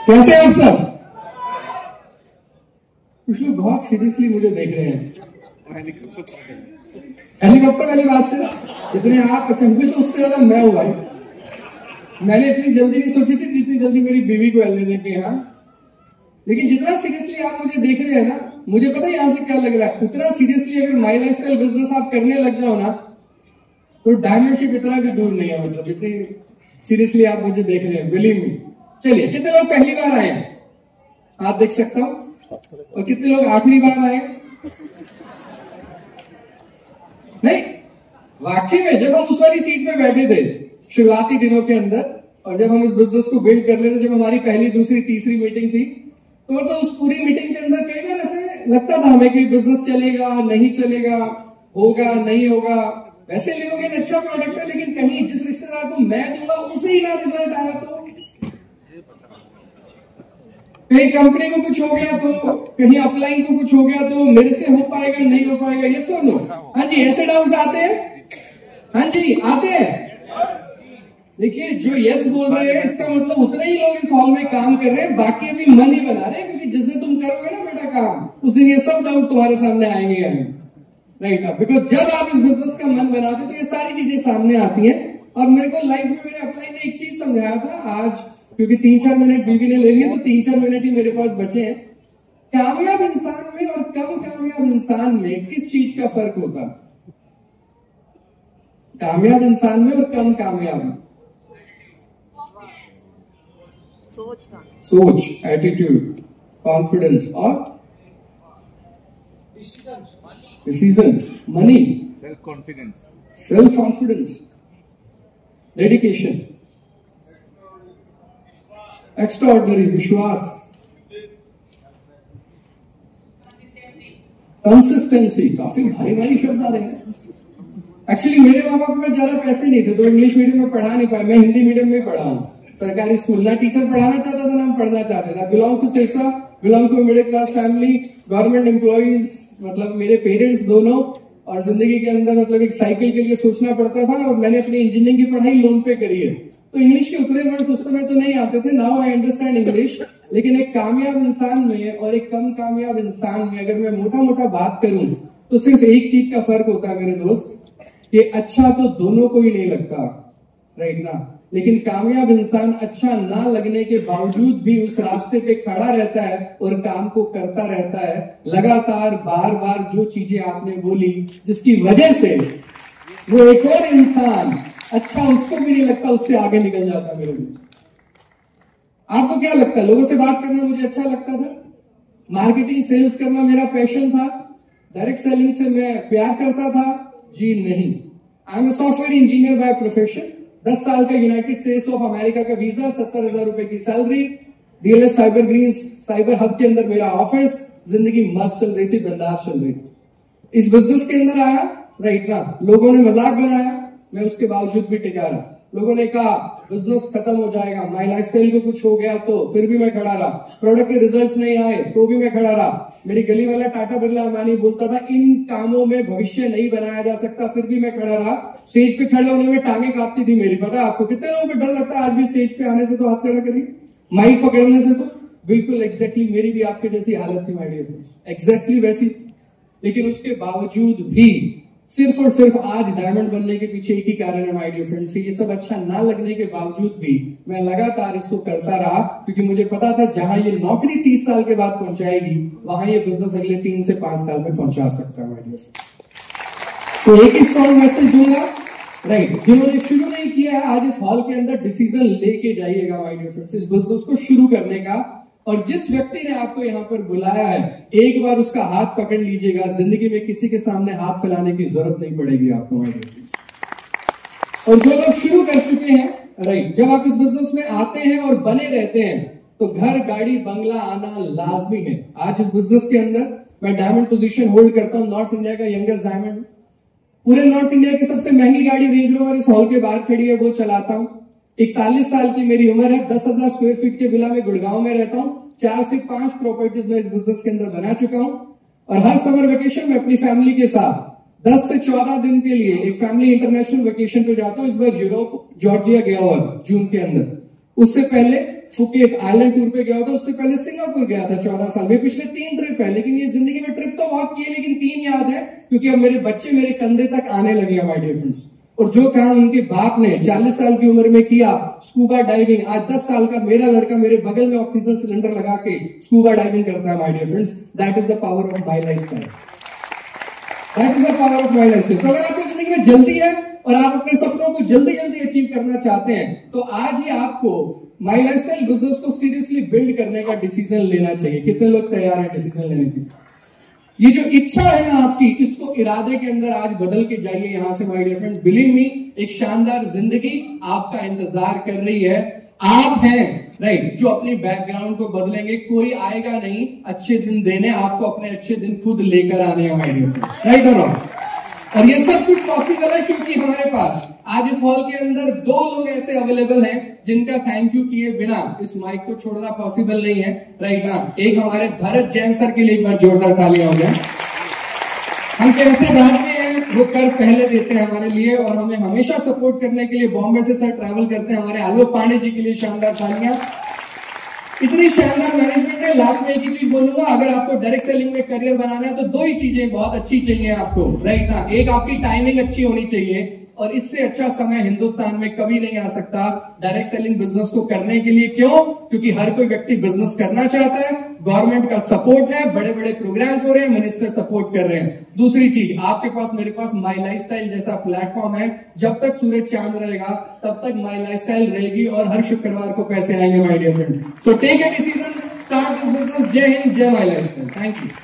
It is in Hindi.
कैसे आप सब? कुछ लोग बहुत सीरियसली मुझे देख रहे हैं हेलीकॉप्टर वाली बात से। जितने आप अच्छा हुए तो उससे ज्यादा मैं हूं भाई। मैंने इतनी जल्दी नहीं सोची थी जितनी जल्दी मेरी बीवी को एल देने के। हाँ, लेकिन जितना सीरियसली आप मुझे देख रहे हैं ना, मुझे पता है यहां से क्या लग रहा है। उतना सीरियसली अगर माई लाइफस्टाइल बिजनेस आप करने लग जाओ ना, तो डायमंड शिप इतना भी दूर नहीं है। मतलब इतनी सीरियसली आप मुझे देख रहे हैं, बिलीव मी। चलिए, कितने लोग पहली बार आए हैं आप देख सकता हूं, और कितने लोग आखिरी बार आए? नहीं, वाकई में जब हम उस वाली सीट पे बैठे थे शुरुआती दिनों के अंदर, और जब हम इस बिजनेस को बिल्ड कर रहे थे, जब हमारी पहली दूसरी तीसरी मीटिंग थी, तो मतलब उस पूरी मीटिंग के अंदर कई बार ऐसे लगता था हमें कि बिजनेस चलेगा नहीं चलेगा, होगा नहीं होगा। वैसे लोगों ने अच्छा प्रोडक्ट है, लेकिन कहीं जिस रिश्तेदार को मैं दूंगा उसे ही ना रिजल्ट आया, तो कहीं कंपनी को कुछ हो गया, तो कहीं अपलाइन को कुछ हो गया, तो मेरे से हो पाएगा नहीं हो पाएगा, ये सुनो। हाँ जी, ऐसे डाउट्स आते हैं? हाँ जी, आते हैं। देखिए, जो यस बोल रहे हैं इसका मतलब उतने ही लोग इस हॉल में काम कर रहे हैं, बाकी अभी मन ही बना रहे हैं, क्योंकि जिस दिन तुम करोगे ना बेटा काम, उस दिन ये सब डाउट तुम्हारे सामने आएंगे या नहीं? राइट, बिकॉज जब आप इस बिजनेस का मन बनाते हो तो ये सारी चीजें सामने आती हैं। और मेरे को लाइफ में मेरे अपलाइन ने एक चीज समझाया था आज, क्योंकि 3-4 मिनट बीवी ने ले लिए, तो 3-4 मिनट ही मेरे पास बचे हैं। कामयाब इंसान में और कम कामयाब इंसान में किस चीज का फर्क होता? कामयाब इंसान में और कम कामयाब में सोच, एटीट्यूड, कॉन्फिडेंस और decision, money, self confidence, dedication, extraordinary, विश्वास, कंसिस्टेंसी। काफी भारी भारी शब्द आ रहे हैं। एक्चुअली मेरे माँ बाप में ज्यादा पैसे नहीं थे, तो इंग्लिश मीडियम में पढ़ा नहीं पाया। मैं हिंदी मीडियम में पढ़ा हूँ, सरकारी स्कूल। ना टीचर पढ़ाना चाहता था ना हम पढ़ना चाहते थे। Belong to Sirsa, belong to middle class family, government employees, मतलब मेरे पेरेंट्स दोनों। और जिंदगी के अंदर मतलब एक साइकिल के लिए सोचना पड़ता था, और मैंने अपनी इंजीनियरिंग की पढ़ाई लोन पे करी है, तो इंग्लिश के उतरे वर्ड्स उस समय तो नहीं आते थे। Now I understand English. लेकिन एक कामयाब इंसान में और एक कम कामयाब इंसान में अगर मैं मोटा मोटा बात करूं, तो सिर्फ एक चीज का फर्क होता है मेरे दोस्त, कि अच्छा तो दोनों को ही नहीं लगता, राइट ना। लेकिन कामयाब इंसान अच्छा ना लगने के बावजूद भी उस रास्ते पे खड़ा रहता है और काम को करता रहता है लगातार, बार बार। जो चीजें आपने बोली जिसकी वजह से वो एक और इंसान अच्छा उसको भी नहीं लगता, उससे आगे निकल जाता। मेरे दोस्त, आपको क्या लगता है? लोगों से बात करना मुझे अच्छा लगता था, मार्केटिंग सेल्स करना मेरा पैशन था, डायरेक्ट सेलिंग से मैं प्यार करता था? जी नहीं। I am a software engineer by profession. 10 साल का यूनाइटेड स्टेट्स ऑफ अमेरिका का वीजा, 70,000 रुपए की salary, DLF Cyber Greens Cyber Hub के अंदर मेरा ऑफिस। जिंदगी मस्त चल रही थी, बिंदास चल रही थी। इस बिजनेस के अंदर आया, राइट ना, लोगों ने मजाक बनाया, मैं उसके बावजूद भी टिका रहा। लोगों ने कहा बिजनेस खत्म हो जाएगा, माई लाइफस्टाइल को कुछ हो गया, तो फिर भी मैं खड़ा रहा। प्रोडक्ट के रिजल्ट्स नहीं आए तो भी मैं खड़ा रहा। मेरी गली वाला टाटा बिरला अंबानी बोलता था इन कामों में भविष्य नहीं बनाया जा सकता, फिर भी मैं खड़ा रहा। स्टेज पे खड़े होने में टांगे कांपती थी मेरी। पता है आपको कितने लोगों को डर लगता है आज भी स्टेज पे आने से? तो हाथ खड़ा करिए। माइक पकड़ने से तो बिल्कुल एग्जैक्टली मेरी भी आपके जैसी हालत थी, माय डियर फ्रेंड्स, एग्जैक्टली वैसी। लेकिन उसके बावजूद भी सिर्फ और सिर्फ आज डायमंड बनने के पीछे एक ही कारण है, माय डियर फ्रेंड्स। ये सब अच्छा ना लगने के बावजूद भी मैं लगातार इसको करता रहा, क्योंकि मुझे पता था जहां ये नौकरी 30 साल के बाद पहुंचाएगी, वहां ये बिजनेस अगले 3 से 5 साल में पहुंचा सकता है, माय डियर फ्रेंड्स। तो एक ही स्ट्रॉन्ग मैसेज दूंगा, राइट, जिन्होंने शुरू नहीं किया है आज इस हॉल के अंदर डिसीजन लेके जाइएगा, माय डियर फ्रेंड्स, इस बिजनेस को शुरू करने का। और जिस व्यक्ति ने आपको यहां पर बुलाया है, एक बार उसका हाथ पकड़ लीजिएगा। जिंदगी में किसी के सामने हाथ फैलाने की जरूरत नहीं पड़ेगी आपको, माय डियर फ्रेंड्स। और जो लोग शुरू कर चुके हैं, राइट, जब आप इस बिजनेस में आते हैं और बने रहते हैं, तो घर, गाड़ी, बंगला आना लाजमी है। आज इस बिजनेस के अंदर मैं डायमंड पोजीशन होल्ड करता हूं, नॉर्थ इंडिया का यंगेस्ट डायमंड। पूरे नॉर्थ इंडिया की सबसे महंगी गाड़ी रेंज रोवर इस हॉल के बाहर खड़ी है, वो चलाता हूं। 41 साल की मेरी उम्र है, 10,000 स्क्वायर फीट के विला में गुड़गांव में रहता हूं। 4 से 5 प्रॉपर्टीज में इस बिजनेस के अंदर बना चुका हूं। और हर समर वेकेशन में अपनी फैमिली के साथ 10 से 14 दिन के लिए एक फैमिली इंटरनेशनल वेकेशन पे जाता हूं। इस बार यूरोप, जॉर्जिया गया हुआ जून के अंदर। उससे पहले फुकी एक आइलैंड टूर पे गया होता, उससे पहले सिंगापुर गया था 14 साल में। पिछले 3 ट्रिप है, लेकिन ये जिंदगी में ट्रिप तो बहुत किए, लेकिन 3 याद है, क्योंकि अब मेरे बच्चे मेरे कंधे तक आने लगे हैं माय डियर फ्रेंड्स। और जो काम उनके बाप ने 40 साल की उम्र में किया, स्कूबा डाइविंग, आज 10 साल का मेरा लड़का मेरे बगल में ऑक्सीजन सिलेंडर लगा के स्कूबा डाइविंग करता है my dear friends. That is the power of my lifestyle. That is the power of my lifestyle. तो अगर आपको जिंदगी में जल्दी है और आप अपने सपनों को जल्दी जल्दी अचीव करना चाहते हैं, तो आज ही आपको माय लाइफस्टाइल बिजनेस को सीरियसली बिल्ड करने का डिसीजन लेना चाहिए। कितने लोग तैयार हैं डिसीजन लेने के? ये जो इच्छा है ना आपकी, इसको इरादे के अंदर आज बदल के जाइए यहां से my dear friends. Believe me, एक शानदार जिंदगी आपका इंतजार कर रही है। आप हैं राइट जो अपनी बैकग्राउंड को बदलेंगे। कोई आएगा नहीं अच्छे दिन देने, आपको अपने अच्छे दिन खुद लेकर आने हैं माय डियर फ्रेंड्स, राइट और रॉन्ग? और ये सब कुछ पॉसिबल है क्योंकि हमारे पास आज इस हॉल के अंदर 2 लोग ऐसे अवेलेबल हैं जिनका थैंक यू किए बिना इस माइक को छोड़ना पॉसिबल नहीं है, राइट ना? एक हमारे भरत जैन सर के लिए एक बार जोरदार तालियां हो जाए। हम कहते बाद में हैं, वो कर पहले देते हैं हमारे लिए, और हमें हमेशा सपोर्ट करने के लिए बॉम्बे से सर ट्रैवल करते हैं। हमारे आलोक पांडे जी के लिए शानदार तालियां। इतनी शानदार मैनेजमेंट है। लास्ट में एक ही चीज बोलूंगा, अगर आपको डायरेक्ट सेलिंग में करियर बनाना है तो 2 ही चीजें बहुत अच्छी चाहिए आपको, राइट ना? एक आपकी टाइमिंग अच्छी होनी चाहिए, और इससे अच्छा समय हिंदुस्तान में कभी नहीं आ सकता डायरेक्ट सेलिंग बिजनेस को करने के लिए। क्यों? क्योंकि हर कोई व्यक्ति बिजनेस करना चाहता है, गवर्नमेंट का सपोर्ट है, बड़े बड़े प्रोग्राम्स हो रहे हैं, मिनिस्टर सपोर्ट कर रहे हैं। दूसरी चीज, आपके पास मेरे पास माय लाइफस्टाइल जैसा प्लेटफॉर्म है। जब तक सूरज चांद रहेगा तब तक माय लाइफस्टाइल रहेगी, और हर शुक्रवार को पैसे आएंगे my dear friend. So take a decision, start this business. जय हिंद, जय माय लाइफस्टाइल। Thank you.